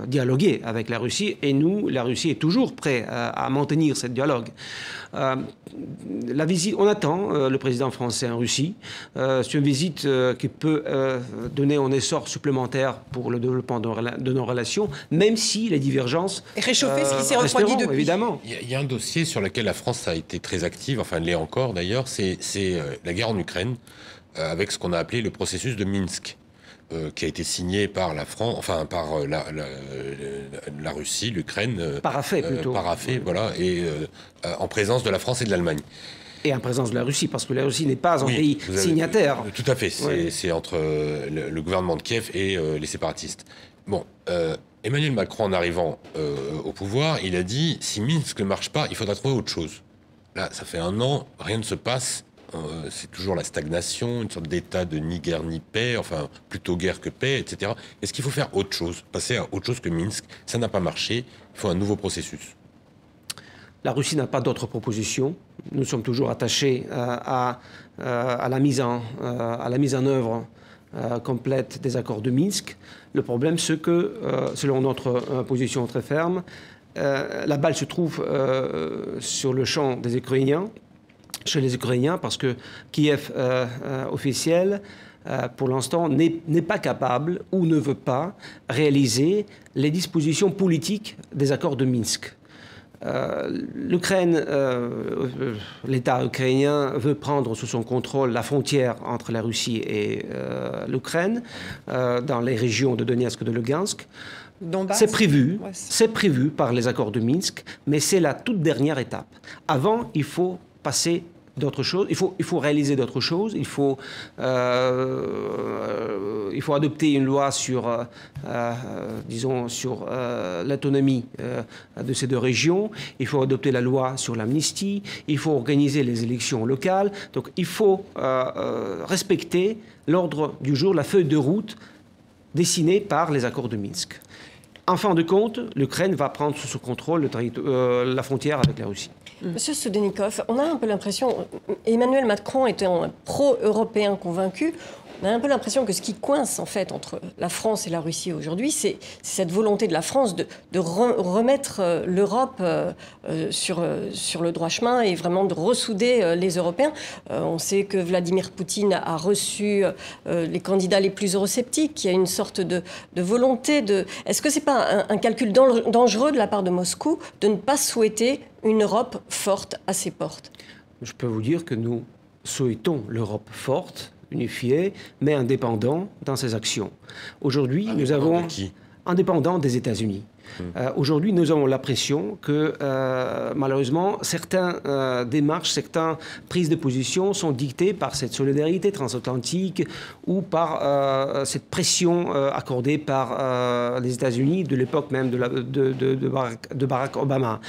Speaker 3: dialoguer avec la Russie, et la Russie est toujours prête à maintenir ce dialogue. La visite, on attend le président français en Russie. C'est une visite qui peut donner un essor supplémentaire pour le développement de nos relations, même si les divergences
Speaker 1: réchauffer ce qui s'est refroidi depuis.
Speaker 3: Évidemment.
Speaker 7: Il y a un dossier sur lequel la France a été très active, enfin elle l'est encore d'ailleurs, c'est la guerre en Ukraine, avec ce qu'on a appelé le processus de Minsk. Qui a été signé par la France, enfin par la Russie, l'Ukraine,
Speaker 3: paraphé plutôt,
Speaker 7: paraphé, voilà, et en présence de la France et de l'Allemagne.
Speaker 3: Et en présence de la Russie, parce que la Russie n'est pas un pays signataire.
Speaker 7: Tout à fait, c'est entre le gouvernement de Kiev et les séparatistes. Bon, Emmanuel Macron, en arrivant au pouvoir, il a dit, si Minsk ne marche pas, il faudra trouver autre chose. Là, ça fait 1 an, rien ne se passe. C'est toujours la stagnation, une sorte d'état de ni guerre ni paix, enfin plutôt guerre que paix, etc. Est-ce qu'il faut faire autre chose, passer à autre chose que Minsk? Ça n'a pas marché, il faut un nouveau processus.
Speaker 3: La Russie n'a pas d'autre proposition. Nous sommes toujours attachés à la mise en œuvre complète des accords de Minsk. Le problème, c'est que, selon notre position très ferme, la balle se trouve sur le champ des Ukrainiens, chez les Ukrainiens, parce que Kiev officiel, pour l'instant, n'est pas capable ou ne veut pas réaliser les dispositions politiques des accords de Minsk. L'Ukraine, l'État ukrainien veut prendre sous son contrôle la frontière entre la Russie et l'Ukraine, dans les régions de Donetsk et de Lugansk. C'est prévu par les accords de Minsk, mais c'est la toute dernière étape. Avant, il faut passer d'autres choses, il faut réaliser d'autres choses, il faut adopter une loi sur, disons, sur l'autonomie de ces deux régions, il faut adopter la loi sur l'amnistie, il faut organiser les élections locales. Donc il faut respecter l'ordre du jour, la feuille de route dessinée par les accords de Minsk. En fin de compte, l'Ukraine va prendre sous son contrôle la frontière avec la Russie.
Speaker 6: Monsieur Studenikov, on a un peu l'impression, Emmanuel Macron étant un pro-européen convaincu, on a un peu l'impression que ce qui coince en fait entre la France et la Russie aujourd'hui, c'est cette volonté de la France de remettre l'Europe sur le droit chemin et vraiment de ressouder les Européens. On sait que Vladimir Poutine a reçu les candidats les plus eurosceptiques. Il y a une sorte de volonté de... Est-ce que c'est pas un calcul dangereux de la part de Moscou de ne pas souhaiter une Europe forte à ses portes?
Speaker 3: Je peux vous dire que nous souhaitons l'Europe forte, unifiée, mais indépendant dans ses actions. Aujourd'hui, nous avons... Indépendant des États-Unis. Aujourd'hui, nous avons l'impression que, malheureusement, certaines démarches, certaines prises de position sont dictées par cette solidarité transatlantique ou par cette pression accordée par les États-Unis de l'époque même de Barack Obama.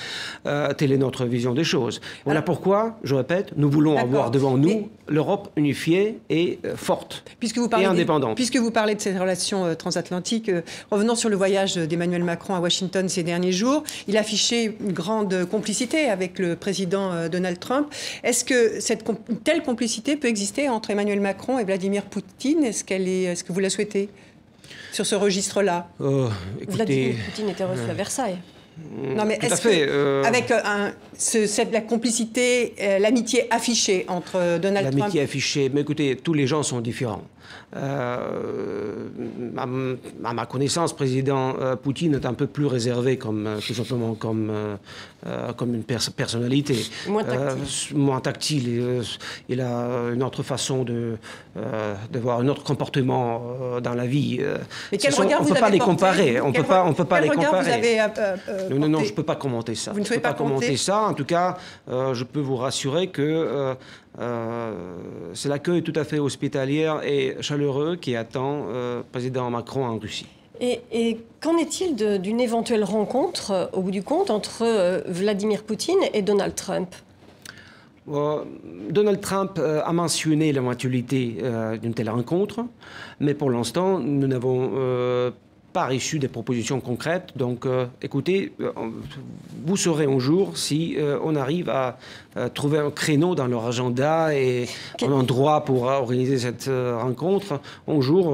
Speaker 3: Telle est notre vision des choses. Voilà pourquoi, je répète, nous voulons avoir devant nous l'Europe unifiée et forte et indépendante.
Speaker 1: Puisque vous parlez de ces relations transatlantiques, revenons sur le voyage d'Emmanuel Macron à Washington ces derniers jours. Il a affiché une grande complicité avec le président Donald Trump. Est-ce que une telle complicité peut exister entre Emmanuel Macron et Vladimir Poutine? Est-ce que vous la souhaitez sur ce registre-là?
Speaker 6: Vladimir Poutine était reçu à Versailles.
Speaker 1: Non, mais est-ce que, avec la complicité, l'amitié affichée entre Donald Trump...
Speaker 3: L'amitié affichée, mais écoutez, tous les gens sont différents. À ma connaissance, président Poutine est un peu plus réservé, tout simplement comme une personnalité. Moins tactile. Il a une autre façon d'avoir un autre comportement dans la vie.
Speaker 1: Mais quel regard vous avez porté ? On ne peut pas les comparer.
Speaker 3: On peut pas les comparer.
Speaker 1: Non,
Speaker 3: je ne peux pas commenter ça.
Speaker 1: Vous ne pouvez pas commenter
Speaker 3: ça. En tout cas, je peux vous rassurer que c'est l'accueil tout à fait hospitalier et chaleureux qui attend le président Macron en Russie.
Speaker 6: Et qu'en est-il d'une éventuelle rencontre, au bout du compte, entre Vladimir Poutine et Donald Trump ?
Speaker 3: Donald Trump a mentionné l'éventualité d'une telle rencontre, mais pour l'instant, nous n'avons pas reçu des propositions concrètes. Donc, écoutez, vous saurez un jour si on arrive à trouver un créneau dans leur agenda et un endroit pour organiser cette rencontre. Un jour,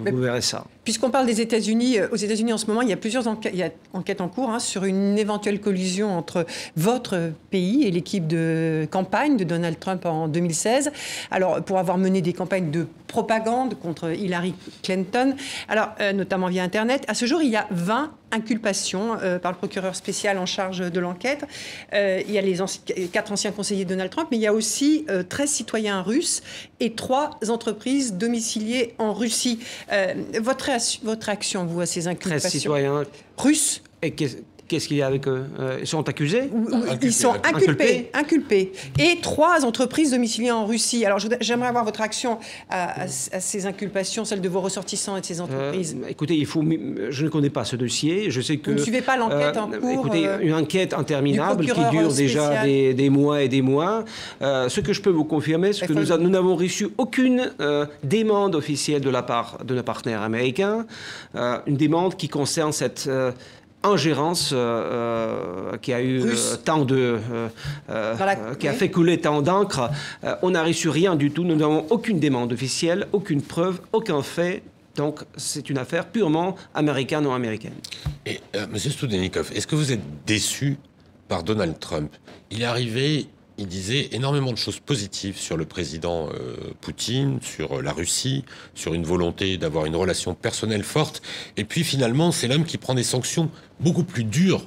Speaker 3: vous verrez ça.
Speaker 1: Puisqu'on parle des États-Unis, aux États-Unis en ce moment, il y a plusieurs enquêtes en cours sur une éventuelle collusion entre votre pays et l'équipe de campagne de Donald Trump en 2016. Alors, pour avoir mené des campagnes de propagande contre Hillary Clinton, alors notamment via Internet, à ce jour, il y a 20 inculpations par le procureur spécial en charge de l'enquête. Il y a les 4 anciens conseillers de Donald Trump, mais il y a aussi 13 citoyens russes et 3 entreprises domiciliées en Russie. Votre réaction, vous, à ces inculpations?
Speaker 3: 13 citoyens
Speaker 1: russes.
Speaker 3: Et qu'est-ce qu'il y a avec eux? Ils sont accusés?
Speaker 1: Ils sont inculpés. Et 3 entreprises domiciliées en Russie. Alors, j'aimerais avoir votre réaction à ces inculpations, celles de vos ressortissants et de ces entreprises.
Speaker 3: Écoutez, je ne connais pas ce dossier. Je sais que...
Speaker 1: Vous ne suivez pas l'enquête en cours?
Speaker 3: Écoutez, une enquête interminable qui dure déjà des mois et des mois. Ce que je peux vous confirmer, c'est que nous n'avons reçu aucune demande officielle de la part de nos partenaires américains. Une demande qui concerne cette... ingérence qui a eu qui a fait couler tant d'encre. On n'a reçu rien du tout. Nous n'avons aucune demande officielle, aucune preuve, aucun fait. Donc, c'est une affaire purement américaine ou américaine.
Speaker 7: Et, Monsieur Studenikov, est-ce que vous êtes déçu par Donald Trump? Il est arrivé... Il disait énormément de choses positives sur le président Poutine, sur la Russie, sur une volonté d'avoir une relation personnelle forte. Et puis finalement, c'est l'homme qui prend des sanctions beaucoup plus dures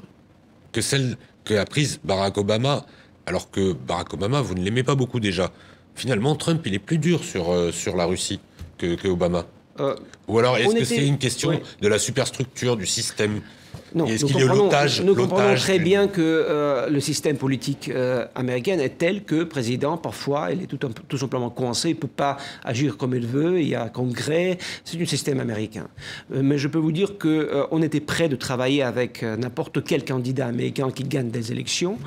Speaker 7: que celle qu'a prise Barack Obama, alors que Barack Obama, vous ne l'aimez pas beaucoup déjà. Finalement, Trump, il est plus dur sur la Russie que Obama. Ou alors, est-ce que c'est une question de la superstructure, du système?
Speaker 3: Non,
Speaker 7: est-ce qu'il y a l'otage?
Speaker 3: Nous comprenons très bien que le système politique américain est tel que le président, parfois, il est tout simplement coincé, il ne peut pas agir comme il veut, il y a un congrès, c'est un système américain. Mais je peux vous dire qu'on était prêt de travailler avec n'importe quel candidat américain qui gagne des élections.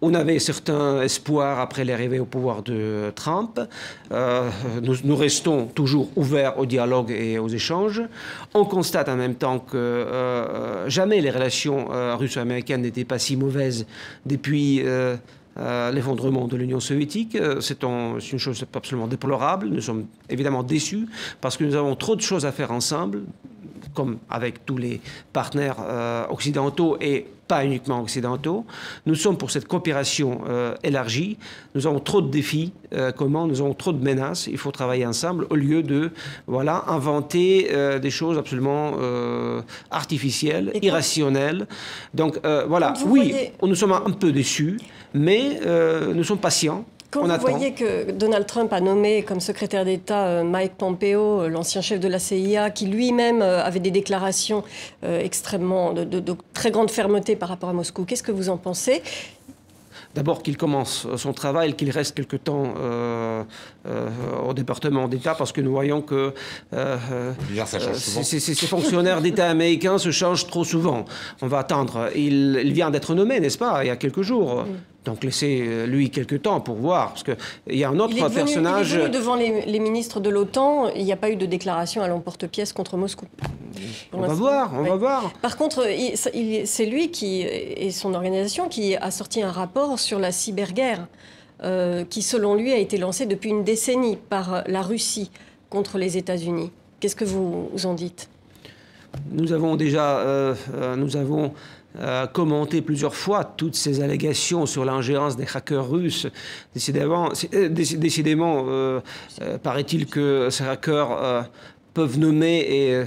Speaker 3: On avait certains espoirs après l'arrivée au pouvoir de Trump. Nous restons toujours ouverts au dialogue et aux échanges. On constate en même temps que jamais les relations russo-américaines n'étaient pas si mauvaises depuis l'effondrement de l'Union soviétique. C'est une chose absolument déplorable. Nous sommes évidemment déçus parce que nous avons trop de choses à faire ensemble, comme avec tous les partenaires occidentaux et pas uniquement occidentaux. Nous sommes pour cette coopération élargie. Nous avons trop de défis communs, nous avons trop de menaces. Il faut travailler ensemble au lieu de inventer des choses absolument artificielles, irrationnelles. Donc nous sommes un peu déçus, mais nous sommes patients.
Speaker 6: Quand vous voyez que Donald Trump a nommé comme secrétaire d'État Mike Pompeo, l'ancien chef de la CIA, qui lui-même avait des déclarations extrêmement de très grande fermeté par rapport à Moscou, qu'est-ce que vous en pensez ?
Speaker 3: D'abord qu'il commence son travail, qu'il reste quelque temps au département d'État, parce que nous voyons que ces fonctionnaires d'État américains se changent trop souvent. On va attendre. Il vient d'être nommé, n'est-ce pas, il y a quelques jours. Donc laissez-lui quelques temps pour voir, parce qu'il y a un autre personnage...
Speaker 6: Il est venu devant les ministres de l'OTAN, il n'y a pas eu de déclaration à l'emporte-pièce contre Moscou.
Speaker 3: On va voir.
Speaker 6: Par contre, c'est lui et son organisation qui a sorti un rapport sur la cyberguerre, qui selon lui a été lancée depuis une décennie par la Russie contre les États-Unis. Qu'est-ce que vous en dites ?
Speaker 3: Nous avons déjà... commenté plusieurs fois toutes ces allégations sur l'ingérence des hackers russes. Décidément, paraît-il que ces hackers peuvent nommer et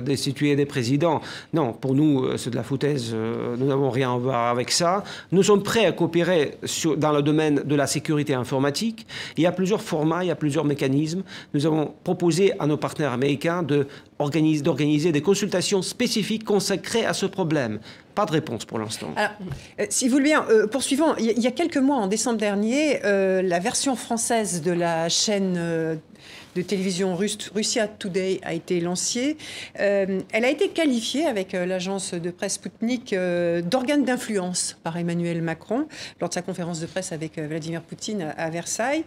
Speaker 3: destituer des présidents. Non, pour nous, c'est de la foutaise. Nous n'avons rien à voir avec ça. Nous sommes prêts à coopérer dans le domaine de la sécurité informatique. Il y a plusieurs formats, il y a plusieurs mécanismes. Nous avons proposé à nos partenaires américains d'organiser des consultations spécifiques consacrées à ce problème. Pas de réponse pour l'instant.
Speaker 1: Alors, si vous voulez bien, poursuivons. Il y a quelques mois, en décembre dernier, la version française de la chaîne de télévision Russia Today a été lancée. Elle a été qualifiée avec l'agence de presse Sputnik d'organe d'influence par Emmanuel Macron lors de sa conférence de presse avec Vladimir Poutine à Versailles,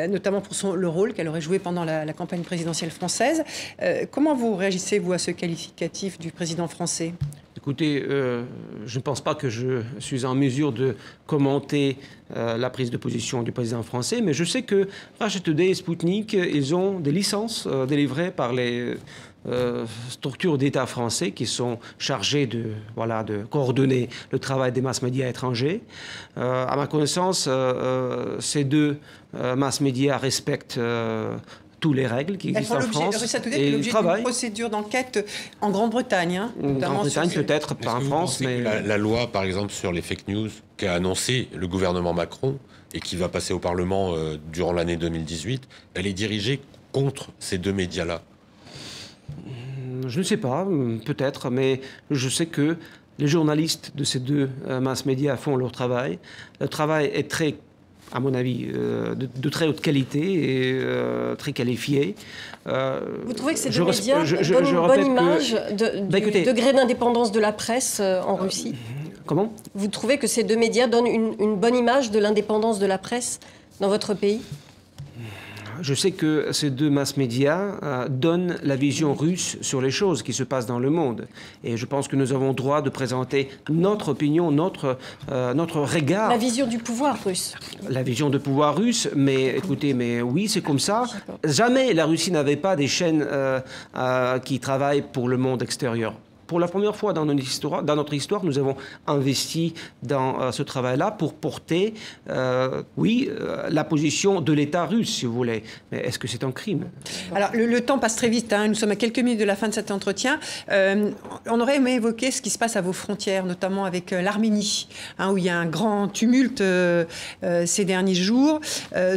Speaker 1: notamment pour le rôle qu'elle aurait joué pendant la campagne présidentielle française. Comment vous réagissez, vous, à ce qualificatif du président français ?
Speaker 3: Écoutez, je ne pense pas que je suis en mesure de commenter la prise de position du président français, mais je sais que Russia Today et Sputnik, ils ont des licences délivrées par les structures d'État français qui sont chargées de coordonner le travail des mass-médias étrangers. À ma connaissance, ces deux mass-médias respectent les règles qui existent en France.
Speaker 1: Russia Today fait l'objet d'une procédure d'enquête en Grande-Bretagne.
Speaker 3: En Grande-Bretagne, peut-être, pas en France. Mais
Speaker 7: la loi, par exemple, sur les fake news qu'a annoncé le gouvernement Macron et qui va passer au Parlement durant l'année 2018, elle est dirigée contre ces deux médias-là?
Speaker 3: Je ne sais pas, peut-être, mais je sais que les journalistes de ces deux mass-médias font leur travail. Le travail est très, à mon avis, de très haute qualité et très qualifié.
Speaker 6: Vous trouvez que ces deux médias donnent une bonne image du degré d'indépendance de la presse en Russie?
Speaker 3: Comment?
Speaker 6: Vous trouvez que ces deux médias donnent une bonne image de l'indépendance de la presse dans votre pays?
Speaker 3: Je sais que ces deux mass-médias donnent la vision russe sur les choses qui se passent dans le monde. Et je pense que nous avons le droit de présenter notre opinion, notre regard.
Speaker 6: La vision du pouvoir russe.
Speaker 3: La vision du pouvoir russe, mais écoutez, mais oui, c'est comme ça. Jamais la Russie n'avait pas des chaînes qui travaillent pour le monde extérieur. pour la première fois dans notre histoire, nous avons investi dans ce travail-là pour porter, la position de l'État russe, si vous voulez. Mais est-ce que c'est un crime?
Speaker 1: Alors, le temps passe très vite. Nous sommes à quelques minutes de la fin de cet entretien. On aurait aimé évoquer ce qui se passe à vos frontières, notamment avec l'Arménie, où il y a un grand tumulte ces derniers jours.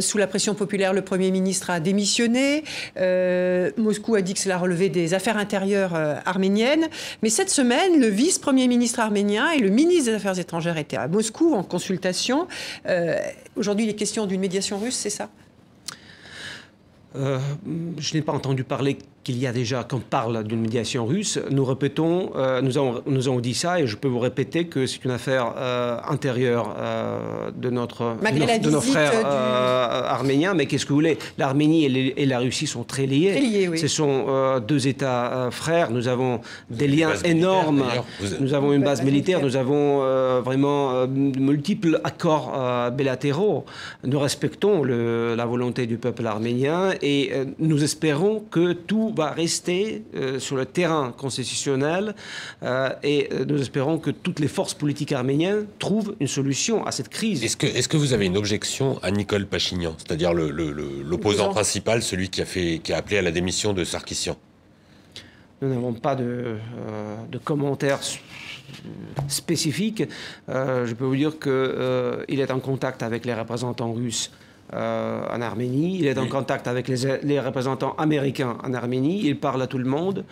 Speaker 1: Sous la pression populaire, le Premier ministre a démissionné. Moscou a dit que cela relevait des affaires intérieures arméniennes. Mais cette semaine, le vice-premier ministre arménien et le ministre des Affaires étrangères étaient à Moscou en consultation. Aujourd'hui, il est question d'une médiation russe, c'est ça?
Speaker 3: Je n'ai pas entendu parler qu'il y a déjà, qu'on parle d'une médiation russe. Nous répétons, nous avons dit ça, et je peux vous répéter que c'est une affaire intérieure de nos frères arméniens. Mais qu'est-ce que vous voulez? L'Arménie et la Russie sont très liés.
Speaker 1: Très liés, oui.
Speaker 3: Ce sont deux États frères. Nous avons des liens énormes. Nous avons une base militaire. Nous avons vraiment multiples accords bilatéraux. Nous respectons la volonté du peuple arménien et nous espérons que tout va rester sur le terrain constitutionnel et nous espérons que toutes les forces politiques arméniennes trouvent une solution à cette crise.
Speaker 7: Est-ce que vous avez une objection à Nicole Pachinian, c'est-à-dire l'opposant principal, celui qui a appelé à la démission de Sarkissian?
Speaker 3: Nous n'avons pas de commentaires spécifiques. Je peux vous dire qu'il est en contact avec les représentants russes en Arménie, il est en contact avec les représentants américains en Arménie, il parle à tout le monde.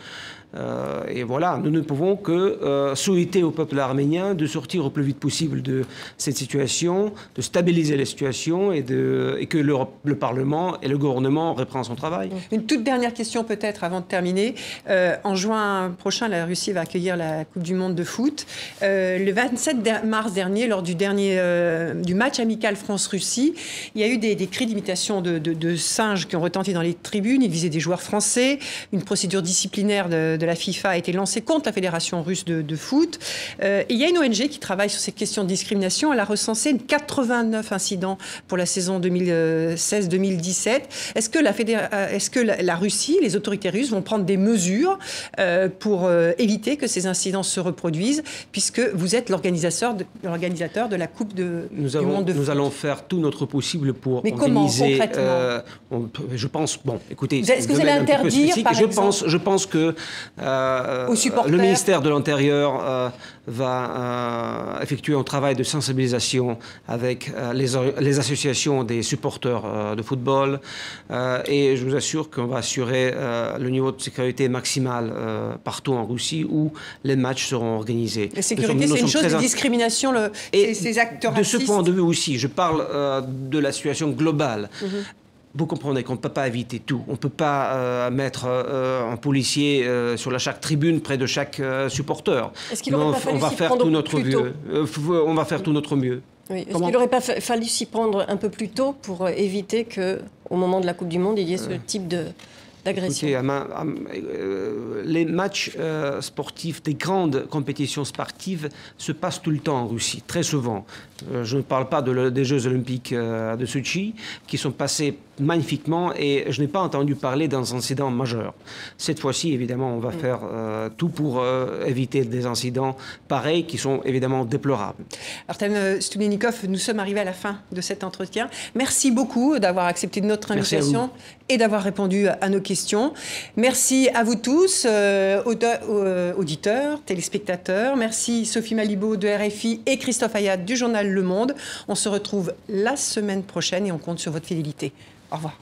Speaker 3: Et voilà, nous ne pouvons que souhaiter au peuple arménien de sortir au plus vite possible de cette situation, de stabiliser la situation et que le Parlement et le gouvernement reprennent son travail.
Speaker 1: Une toute dernière question peut-être avant de terminer. En juin prochain, la Russie va accueillir la Coupe du Monde de foot. Le 27 mars dernier, lors du match amical France-Russie, il y a eu des cris d'imitation de singes qui ont retenti dans les tribunes. Ils visaient des joueurs français. Une procédure disciplinaire de la FIFA a été lancée contre la Fédération russe de foot. Et il y a une ONG qui travaille sur ces questions de discrimination. Elle a recensé 89 incidents pour la saison 2016-2017. Est-ce que la Russie, les autorités russes vont prendre des mesures pour éviter que ces incidents se reproduisent, puisque vous êtes l'organisateur de la Coupe du Monde de foot?
Speaker 3: Nous allons faire tout notre possible pour
Speaker 1: Mais
Speaker 3: organiser...
Speaker 1: Comment, concrètement?
Speaker 3: Je pense... Bon, écoutez...
Speaker 1: Est-ce que vous allez interdire, par exemple,
Speaker 3: je pense que le ministère de l'Intérieur va effectuer un travail de sensibilisation avec les associations des supporters de football et je vous assure qu'on va assurer le niveau de sécurité maximal partout en Russie où les matchs seront organisés.
Speaker 1: La sécurité, c'est une chose, de discrimination, ces acteurs racistes.
Speaker 3: De ce point de vue aussi, je parle de la situation globale. Vous comprenez qu'on ne peut pas éviter tout. On ne peut pas mettre un policier sur chaque tribune près de chaque supporter.
Speaker 6: Est-ce qu'il n'aurait pas fallu s'y prendre plus tôt ?
Speaker 3: On va faire tout notre mieux.
Speaker 6: Oui. Est-ce qu'il n'aurait pas fallu s'y prendre un peu plus tôt pour éviter qu'au moment de la Coupe du Monde, il y ait ce type d'agression?
Speaker 3: Les matchs sportifs, des grandes compétitions sportives se passent tout le temps en Russie, très souvent. Je ne parle pas des Jeux Olympiques de Sochi, qui sont passés magnifiquement, et je n'ai pas entendu parler d'un incident majeur. Cette fois-ci, évidemment, on va faire tout pour éviter des incidents pareils qui sont évidemment déplorables.
Speaker 1: Artem Studenikov, nous sommes arrivés à la fin de cet entretien. Merci beaucoup d'avoir accepté notre invitation et d'avoir répondu à nos questions. Merci à vous tous, auditeurs, téléspectateurs. Merci Sophie Malibaud de RFI et Christophe Ayat du journal Le Monde. On se retrouve la semaine prochaine et on compte sur votre fidélité. Au revoir.